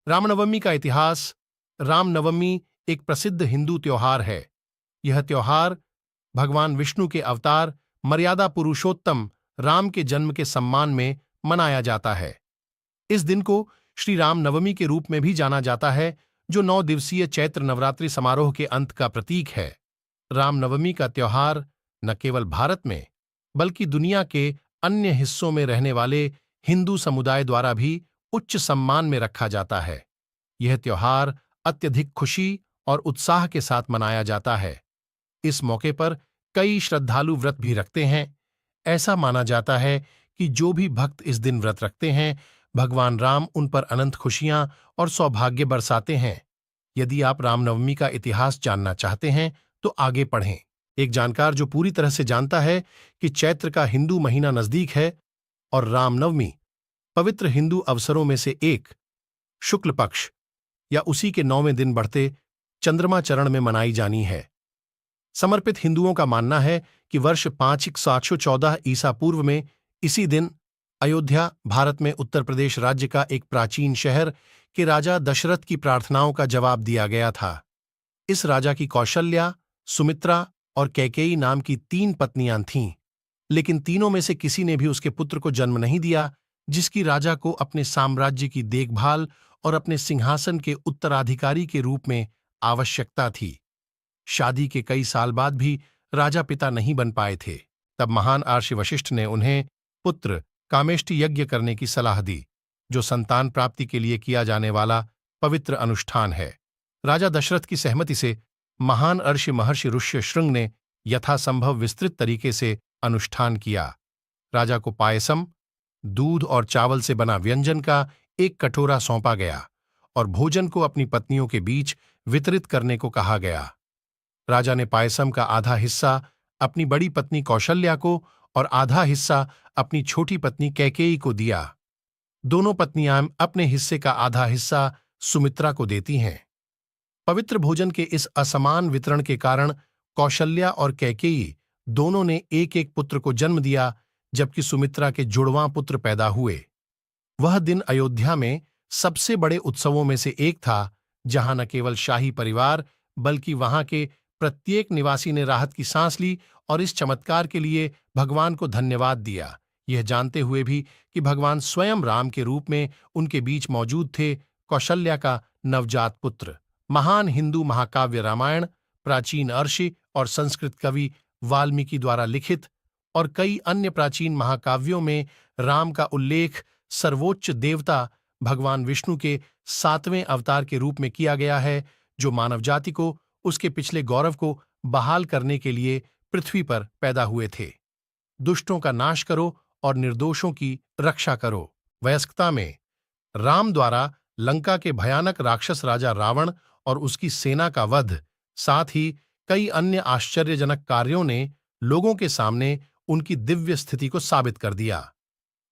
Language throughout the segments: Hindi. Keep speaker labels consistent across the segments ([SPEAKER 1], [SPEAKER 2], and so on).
[SPEAKER 1] रामनवमी का इतिहास। रामनवमी एक प्रसिद्ध हिंदू त्योहार है। यह त्योहार भगवान विष्णु के अवतार मर्यादा पुरुषोत्तम राम के जन्म के सम्मान में मनाया जाता है। इस दिन को श्री राम नवमी के रूप में भी जाना जाता है, जो 9 दिवसीय चैत्र नवरात्रि समारोह के अंत का प्रतीक है। रामनवमी का त्योहार न केवल भारत में बल्कि दुनिया के अन्य हिस्सों में रहने वाले हिंदू समुदाय द्वारा भी उच्च सम्मान में रखा जाता है। यह त्योहार अत्यधिक खुशी और उत्साह के साथ मनाया जाता है। इस मौके पर कई श्रद्धालु व्रत भी रखते हैं। ऐसा माना जाता है कि जो भी भक्त इस दिन व्रत रखते हैं, भगवान राम उन पर अनंत खुशियां और सौभाग्य बरसाते हैं। यदि आप रामनवमी का इतिहास जानना चाहते हैं तो आगे पढ़ें। एक जानकार जो पूरी तरह से जानता है कि चैत्र का हिंदू महीना नजदीक है और रामनवमी पवित्र हिंदू अवसरों में से एक शुक्ल पक्ष या उसी के 9वें दिन बढ़ते चंद्रमा चरण में मनाई जानी है। समर्पित हिंदुओं का मानना है कि वर्ष 5714 ईसा पूर्व में इसी दिन अयोध्या, भारत में उत्तर प्रदेश राज्य का एक प्राचीन शहर के राजा दशरथ की प्रार्थनाओं का जवाब दिया गया था। इस राजा की कौशल्या, सुमित्रा और कैकेयी नाम की 3 पत्नियां थीं, लेकिन तीनों में से किसी ने भी उसके पुत्र को जन्म नहीं दिया, जिसकी राजा को अपने साम्राज्य की देखभाल और अपने सिंहासन के उत्तराधिकारी के रूप में आवश्यकता थी। शादी के कई साल बाद भी राजा पिता नहीं बन पाए थे। तब महान महर्षि वशिष्ठ ने उन्हें पुत्र कामेष्टि यज्ञ करने की सलाह दी, जो संतान प्राप्ति के लिए किया जाने वाला पवित्र अनुष्ठान है। राजा दशरथ की सहमति से महान महर्षि ऋष्यशृंग ने यथासंभव विस्तृत तरीके से अनुष्ठान किया। राजा को पायसम, दूध और चावल से बना व्यंजन का एक कटोरा सौंपा गया और भोजन को अपनी पत्नियों के बीच वितरित करने को कहा गया। राजा ने पायसम का आधा हिस्सा अपनी बड़ी पत्नी कौशल्या को और आधा हिस्सा अपनी छोटी पत्नी कैकेयी को दिया। दोनों पत्नियां अपने हिस्से का आधा हिस्सा सुमित्रा को देती हैं। पवित्र भोजन के इस असमान वितरण के कारण कौशल्या और कैकेयी दोनों ने एक एक पुत्र को जन्म दिया, जबकि सुमित्रा के जुड़वां पुत्र पैदा हुए। वह दिन अयोध्या में सबसे बड़े उत्सवों में से एक था, जहां न केवल शाही परिवार बल्कि वहां के प्रत्येक निवासी ने राहत की सांस ली और इस चमत्कार के लिए भगवान को धन्यवाद दिया, यह जानते हुए भी कि भगवान स्वयं राम के रूप में उनके बीच मौजूद थे। कौशल्या का नवजात पुत्र महान हिंदू महाकाव्य रामायण, प्राचीन अर्षि और संस्कृत कवि वाल्मीकि द्वारा लिखित और कई अन्य प्राचीन महाकाव्यों में राम का उल्लेख सर्वोच्च देवता भगवान विष्णु के 7वें अवतार के रूप में किया गया है, जो मानव जाति को उसके पिछले गौरव को बहाल करने के लिए पृथ्वी पर पैदा हुए थे। दुष्टों का नाश करो और निर्दोषों की रक्षा करो। वयस्कता में राम द्वारा लंका के भयानक राक्षस राजा रावण और उसकी सेना का वध, साथ ही कई अन्य आश्चर्यजनक कार्यों ने लोगों के सामने उनकी दिव्य स्थिति को साबित कर दिया।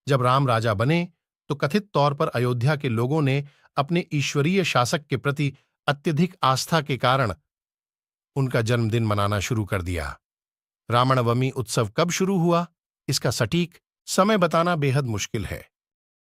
[SPEAKER 1] जब राम राजा बने तो कथित तौर पर अयोध्या के लोगों ने अपने ईश्वरीय शासक के प्रति अत्यधिक आस्था के कारण उनका जन्मदिन मनाना शुरू कर दिया। रामनवमी उत्सव कब शुरू हुआ, इसका सटीक समय बताना बेहद मुश्किल है।